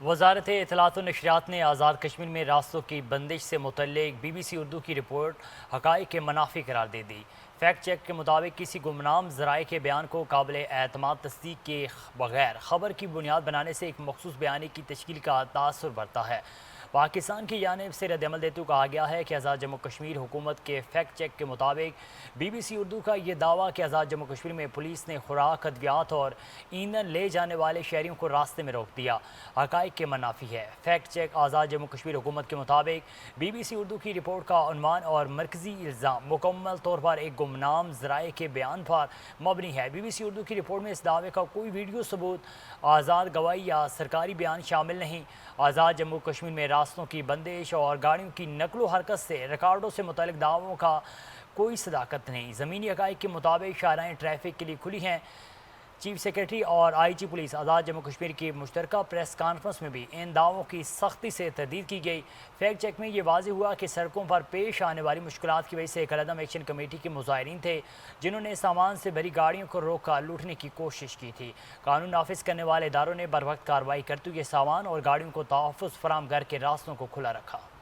وزارت اطلاعات و نشریات نے آزاد کشمیر میں راستوں کی بندش سے متعلق بی بی سی اردو کی رپورٹ حقائق کے منافی قرار دے دی۔ فیکٹ چیک کے مطابق کسی گمنام ذرائع کے بیان کو قابل اعتماد تصدیق کے بغیر خبر کی بنیاد بنانے سے ایک مخصوص بیانیے کی تشکیل کا تاثر بڑھتا ہے۔ پاکستان کی جانب سے رد عمل دیتے ہوئے کہا گیا ہے کہ آزاد جموں کشمیر حکومت کے فیکٹ چیک کے مطابق بی بی سی اردو کا یہ دعویٰ کہ آزاد جموں کشمیر میں پولیس نے خوراک، ادویات اور ایندھن لے جانے والے شہریوں کو راستے میں روک دیا، حقائق کے منافی ہے۔ فیکٹ چیک آزاد جموں کشمیر حکومت کے مطابق بی بی سی اردو کی رپورٹ کا عنوان اور مرکزی الزام مکمل طور پر ایک گمنام ذرائع کے بیان پر مبنی ہے۔ بی بی سی اردو کی رپورٹ میں اس دعوے کا کوئی ویڈیو ثبوت، آزاد گواہی یا سرکاری بیان شامل نہیں۔ آزاد جموں کشمیر میں راستوں کی بندش اور گاڑیوں کی نقل و حرکت سے ریکارڈوں سے متعلق دعووں کا کوئی صداقت نہیں۔ زمینی حقائق کے مطابق شاہراہیں ٹریفک کے لیے کھلی ہیں۔ چیف سیکرٹری اور آئی جی پولیس آزاد جموں کشمیر کی مشترکہ پریس کانفرنس میں بھی ان دعووں کی سختی سے تردید کی گئی۔ فیکٹ چیک میں یہ واضح ہوا کہ سڑکوں پر پیش آنے والی مشکلات کی وجہ سے ایک علیحدہ ایکشن کمیٹی کے مظاہرین تھے جنہوں نے سامان سے بھری گاڑیوں کو روک کر لوٹنے کی کوشش کی تھی۔ قانون نافذ کرنے والے اداروں نے بروقت کارروائی کرتے ہوئے سامان اور گاڑیوں کو تحفظ فراہم کر کے راستوں کو کھلا رکھا۔